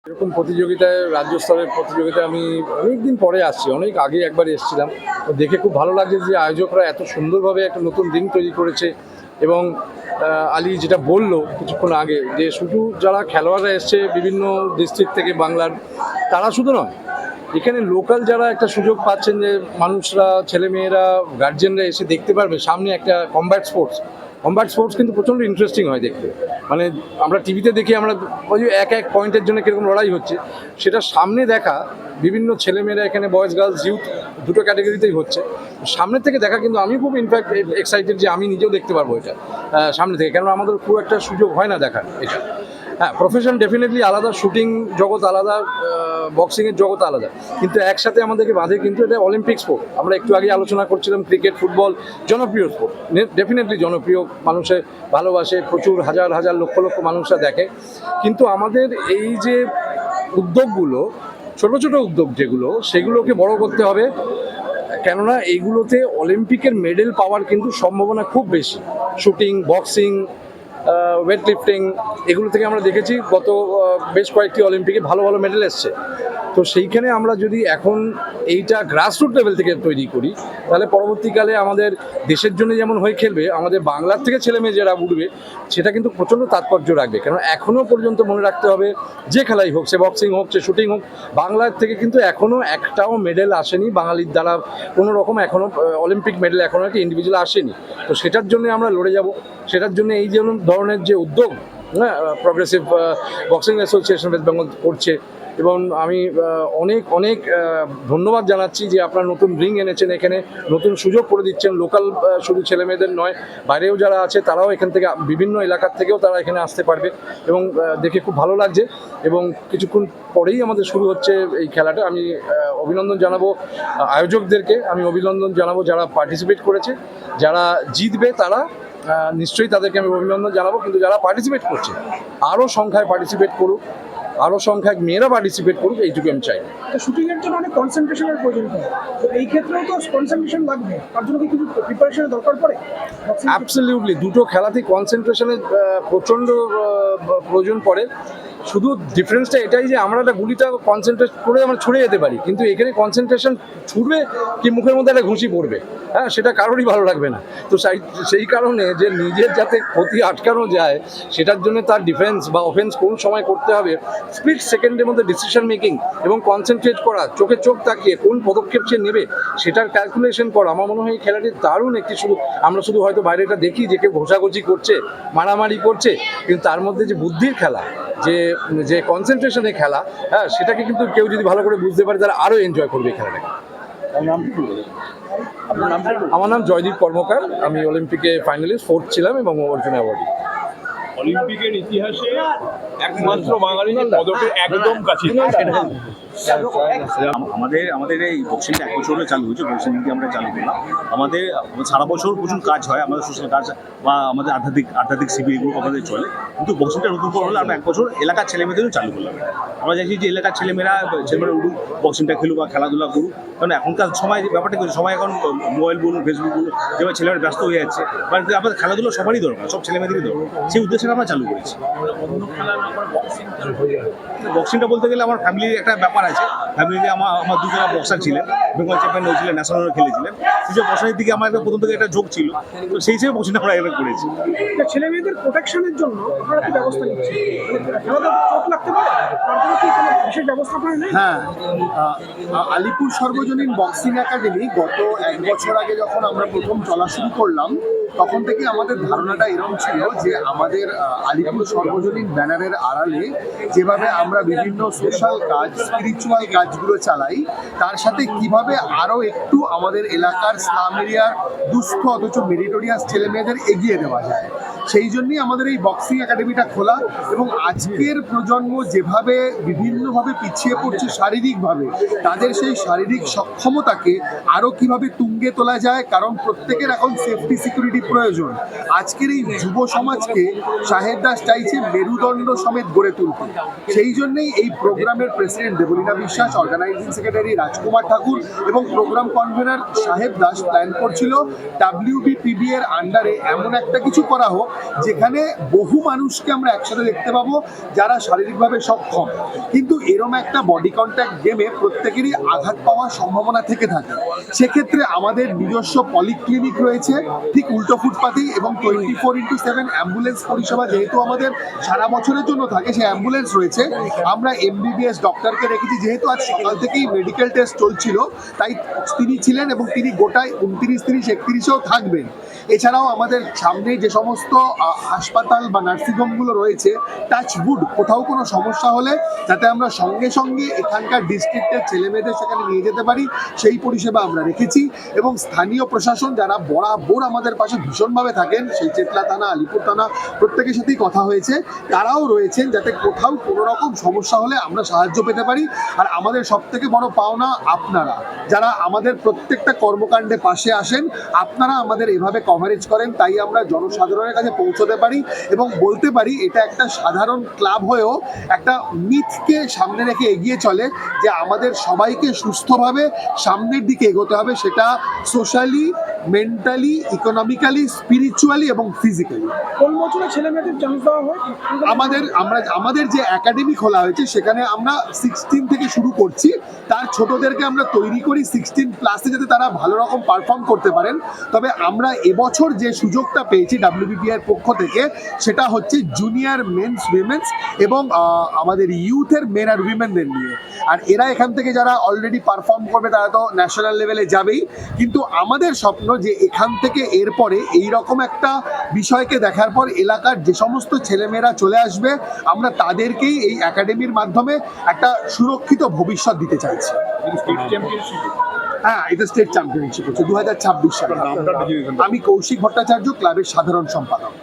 এরকম প্রতিযোগিতায় রাজ্য স্তরের প্রতিযোগিতায় আমি অনেক দিন পরে আসছি, অনেক আগে একবার এসেছিলাম। তো দেখে খুব ভালো লাগছে যে আয়োজকরা এত সুন্দরভাবে একটা নতুন দিন তৈরি করেছে। এবং আলী যেটা বললো কিছুক্ষণ আগে, যে শুধু যারা খেলোয়াড়রা এসছে বিভিন্ন ডিস্ট্রিক্ট থেকে বাংলার, তারা শুধু নয়, এখানে লোকাল যারা একটা সুযোগ পাচ্ছেন, যে মানুষরা, ছেলেমেয়েরা, গার্জেনরা এসে দেখতে পারবে সামনে একটা কমব্যাট স্পোর্টস কিন্তু প্রচণ্ড ইন্টারেস্টিং হয় দেখতে। মানে আমরা টিভিতে দেখি, আমরা ওই যে এক এক পয়েন্টের জন্য কীরকম লড়াই হচ্ছে, সেটা সামনে দেখা, বিভিন্ন ছেলেমেয়েরা এখানে বয়েজ গার্লস ইউথ দুটো ক্যাটাগরিতেই হচ্ছে, সামনের থেকে দেখা কিন্তু আমি খুব ইনফ্যাক্ট এক্সাইটেড যে আমি নিজেও দেখতে পারবো এটা সামনে থেকে, কেন আমাদের খুব একটা সুযোগ হয় না দেখার এটা। হ্যাঁ, প্রফেশন ডেফিনেটলি আলাদা, শুটিং জগৎ আলাদা, বক্সিংয়ের জগৎ আলাদা, কিন্তু একসাথে আমাদেরকে বাঁধে কিন্তু এটা অলিম্পিক স্পোর্ট। আমরা একটু আগে আলোচনা করছিলাম ক্রিকেট, ফুটবল জনপ্রিয় স্পোর্ট, ডেফিনেটলি জনপ্রিয়, মানুষে ভালোবাসে, প্রচুর হাজার হাজার লক্ষ লক্ষ মানুষরা দেখে। কিন্তু আমাদের এই যে উদ্যোগগুলো, ছোটো ছোটো উদ্যোগ যেগুলো, সেগুলোকে বড় করতে হবে, কেননা এইগুলোতে অলিম্পিকের মেডেল পাওয়ার কিন্তু সম্ভাবনা খুব বেশি। শুটিং, বক্সিং, ওয়েট লিফটিং, এগুলো থেকে আমরা দেখেছি গত বেশ কয়েকটি অলিম্পিকে ভালো ভালো মেডেল এসছে। তো সেইখানে আমরা যদি এখন এইটা গ্রাসরুট লেভেল থেকে তৈরি করি, তাহলে পরবর্তীকালে আমাদের দেশের জন্য যেমন হয়ে খেলবে, আমাদের বাংলার থেকে ছেলেমেয়ে যারা উঠবে, সেটা কিন্তু প্রচণ্ড তাৎপর্য রাখবে। কারণ এখনও পর্যন্ত মনে রাখতে হবে, যে খেলাই হোক, সে বক্সিং হোক, সে শুটিং হোক, বাংলার থেকে কিন্তু এখনও একটাও মেডেল আসেনি বাঙালির দ্বারা, কোনো রকম এখনও অলিম্পিক মেডেল এখনও একটা ইন্ডিভিজুয়াল আসেনি। তো সেটার জন্য আমরা লড়ে যাব। সেটার জন্য এই যেমন ধরনের যে উদ্যোগ, হ্যাঁ, progressive boxing association West Bengal করছে, এবং আমি অনেক অনেক ধন্যবাদ জানাচ্ছি যে আপনারা নতুন রিং এনেছেন, এখানে নতুন সুযোগ করে দিচ্ছেন। লোকাল শুধু ছেলেমেয়েদের নয়, বাইরেও যারা আছে তারাও এখান থেকে, বিভিন্ন এলাকার থেকেও তারা এখানে আসতে পারবে, এবং দেখে খুব ভালো লাগছে। এবং কিছুক্ষণ পরেই আমাদের শুরু হচ্ছে এই খেলাটা। আমি অভিনন্দন জানাবো আয়োজকদেরকে, আমি অভিনন্দন জানাবো যারা পার্টিসিপেট করেছে, যারা জিতবে তারা নিশ্চয়ই তাদেরকে আমি অভিনন্দন জানাবো। কিন্তু যারা পার্টিসিপেট করছে, আরও সংখ্যায় পার্টিসিপেট করুক, আরও সংখ্যক মেয়েরা পার্টিসিপেট করুক, এইটুকু আমি চাই। শুটিংয়ের জন্য অনেক কনসেন্ট্রেশনের প্রয়োজন হয়, তো এই ক্ষেত্রেও তো কনসেন্ট্রেশন লাগবে, তার জন্য কি কিছু প্রিপারেশনের দরকার পড়ে? অ্যাবসলিউটলি, দুটো খেলাতেই কনসেন্ট্রেশনের প্রচণ্ড প্রয়োজন পড়ে। শুধু ডিফারেন্সটা এটাই যে আমরা একটা গুলিটা কনসেন্ট্রেট করে আমরা ছুড়ে যেতে পারি, কিন্তু এখানে কনসেন্ট্রেশন ছুটবে কি মুখের মধ্যে একটা ঘুষি পড়বে, হ্যাঁ, সেটা কারোরই ভালো লাগবে না। তো সেই কারণে যে নিজের যাতে ক্ষতি আটকানো যায়, সেটার জন্য তার ডিফেন্স বা অফেন্স কোন সময় করতে হবে, স্প্লিট সেকেন্ডের মধ্যে ডিসিশন মেকিং এবং কনসেন্ট্রেট করা, চোখে চোখ তাকিয়ে কোন পদক্ষেপ সে নেবে সেটার ক্যালকুলেশন করা, আমার মনে হয় এই খেলাটি দারুণ একটি। আমরা শুধু হয়তো বাইরেটা দেখি যে কেউ ঘোষাঘষি করছে, মারামারি করছে, কিন্তু তার মধ্যে যে বুদ্ধির খেলা, যে কনসেন্ট্রেশনের খেলা, হ্যাঁ, সেটাকে কিন্তু কেউ যদি ভালো করে বুঝতে পারে, তারা আরও এনজয় করবে এই খেলাটাকে। আমার নাম জয়দীপ কর্মকার, আমি অলিম্পিকে ফাইনালিস্ট 4th ছিলাম এবং অর্জুন অ্যাওয়ার্ডি। অলিম্পিকের ইতিহাসে একমাত্র বাঙালি পদকের একদম কাছে। আমাদের এই বক্সিংটা 1 বছর চালু হয়েছে, বক্সিং আমরা চালু করলাম। আমাদের সারা বছর প্রচুর কাজ হয়, আমাদের সোশ্যাল কাজ বা আমাদের আধ্যাত্মিক শিবির এগুলো আমাদের চলে, কিন্তু বক্সিংটা নতুন করে হলে আমরা 1 বছর এলাকার ছেলেমেয়েদেরও চালু করলাম। আমরা চাইছি যে এলাকার ছেলেমেয়েরা উঠুক, বক্সিংটা খেলুক বা খেলাধুলা করুক, কারণ এখনকার সময় ব্যাপারটা কি, সবাই এখন মোবাইল বলুন, ফেসবুক বলুন, যেভাবে ছেলেমেয়েরা ব্যস্ত হয়ে যাচ্ছে, বাট আমাদের খেলাধুলা সবারই দরকার, সব ছেলেমেয়েদেরই দরকার, সেই উদ্দেশ্যে আমরা চালু করেছি। বক্সিংটা বলতে গেলে আমার ফ্যামিলির একটা ব্যাপার আছে। ফ্যামিলিতে আমার দুজনা বক্সার ছিলেন, বেঙ্গল চ্যাম্পিয়ন হয়েছিলেন, ন্যাশনাল খেলেছিলেন। সেই বক্সারের দিকে আমার একটা প্রথম থেকে একটা ঝোঁক ছিল, তো সেই হিসেবে বক্সিংটা আমরা এবার করেছি। ছেলে মেয়েদের প্রোটেকশনের জন্য আপনারা কি ব্যবস্থা নিচ্ছেন? চোট লাগতে পারে, তার জন্য কি কোনো বিশেষ ব্যবস্থা আপনারা নেন? হ্যাঁ, আলিপুর সর্বজনীন বক্সিং একাডেমি গত 1 বছর আগে যখন আমরা প্রথম চলা শুরু করলাম, তখন থেকে আমাদের ধারণাটা এরকম ছিল যে আমাদের আলিপুর সর্বজনীন ব্যানারের আড়ালে যেভাবে আমরা বিভিন্ন সোশ্যাল কাজ, স্পিরিচুয়াল কাজগুলো চালাই, তার সাথে কিভাবে আরও একটু আমাদের এলাকার স্লাম এরিয়ার দুস্থ অথচ মেরিটোরিয়াস ছেলে মেয়েদের এগিয়ে দেওয়া যায়, সেই জন্যই আমাদের এই বক্সিং একাডেমিটা খোলা। এবং আজকের প্রজন্ম যেভাবে বিভিন্নভাবে পিছিয়ে পড়ছে শারীরিকভাবে, তাদের সেই শারীরিক সক্ষমতাকে আরও কিভাবে তুঙ্গে তোলা যায়, কারণ প্রত্যেকের এখন সেফটি সিকিউরিটি প্রয়োজন। আজকের এই যুব সমাজকে সাহেব দাস চাইছে মেরুদণ্ড সমেত গড়ে তুলতে। সেই জন্যই এই প্রোগ্রামের প্রেসিডেন্ট দেবলীনা বিশ্বাস, অর্গানাইজিং সেক্রেটারি রাজকুমার ঠাকুর এবং প্রোগ্রাম কনভেনার সাহেব দাস প্ল্যান করছিল WBPB এর আন্ডারে এমন একটা কিছু করা হোক যেখানে বহু মানুষকে আমরা একসাথে দেখতে পাবো যারা শারীরিকভাবে সক্ষম, কিন্তু এরম একটা বডি কন্ট্যাক্ট গেমে প্রত্যেকেরই আঘাত পাওয়ার সম্ভাবনা থেকে থাকে। সেক্ষেত্রে আমাদের নিজস্ব পলিক্লিনিক রয়েছে ঠিক উল্টো ফুটপাতেই, এবং 24x7 অ্যাম্বুলেন্স পরিষেবা যেহেতু আমাদের সারা বছরের জন্য থাকে, সেই অ্যাম্বুলেন্স রয়েছে। আমরা MBBS ডক্টরকে রেখেছি, যেহেতু আজ সকাল থেকেই মেডিকেল টেস্ট চলছিল, তাই তিনি ছিলেন এবং তিনি গোটায় 29, 30, 31-এও থাকবেন। এছাড়াও আমাদের সামনে যে সমস্ত হাসপাতাল বা নার্সিংহোমগুলো রয়েছে, টাচ উড কোথাও কোনো সমস্যা হলে যাতে আমরা সঙ্গে সঙ্গে এখানকার ডিস্ট্রিক্টের ছেলেমেয়েদের সেখানে নিয়ে যেতে পারি, সেই পরিষেবা আমরা রেখেছি। এবং স্থানীয় প্রশাসন যারা বরাবর আমাদের পাশে ভীষণভাবে থাকেন, সেই চেতলা থানা, আলিপুর থানা, প্রত্যেকের সাথেই কথা হয়েছে, তারাও রয়েছেন যাতে কোথাও কোনো রকম সমস্যা হলে আমরা সাহায্য পেতে পারি। আর আমাদের সব থেকে বড় পাওনা আপনারা, যারা আমাদের প্রত্যেকটা কর্মকাণ্ডে পাশে আসেন, আপনারা আমাদের এভাবে কভারেজ করেন, তাই আমরা জনসাধারণের কাছে পৌঁছতে পারি এবং বলতে পারি এটা একটা সাধারণ ক্লাব হয়েও একটা মিথকে সামনে রেখে এগিয়ে চলে যে আমাদের সবাইকে সুস্থভাবে সামনের দিকে এগোতে হবে, সেটা সোশ্যালি, মেন্টালি, ইকোনমিক্যালি, স্পিরিচুয়ালি এবং ফিজিক্যালি। কোন বছরে ছেলে মেয়েদের চান্স দেওয়া হয়? আমাদের যে একাডেমি খোলা হয়েছে সেখানে আমরা 16 থেকে শুরু করছি। তার ছোটদেরকে আমরা তৈরি করি 16+ যাতে তারা ভালো রকম পারফর্ম করতে পারেন। তবে আমরা এবছর যে সুযোগটা পেয়েছি WBPI পক্ষ থেকে, সেটা হচ্ছে জুনিয়র মেন্স, উইমেন্স এবং আমাদের ইউথের মেন আর উইমেনদের নিয়ে। আর এরা এখান থেকে যারা অলরেডি পারফর্ম করবে তারা তো ন্যাশনাল লেভেলে যাবেই, কিন্তু আমাদের স্বপ্ন যে এখান থেকে এরপরে এইরকম একটা বিষয়কে দেখার পর এলাকার যে সমস্ত ছেলেমেয়েরা চলে আসবে, আমরা তাদেরকেই এই একাডেমির মাধ্যমে একটা সুরক্ষিত ভবিষ্যৎ দিতে চাইছি। স্টেট চ্যাম্পিয়নশিপ হ্যাঁ, এটা স্টেট চ্যাম্পিয়নশিপ হচ্ছে 2026 সালে। আমি কৌশিক ভট্টাচার্য, ক্লাবের সাধারণ সম্পাদক।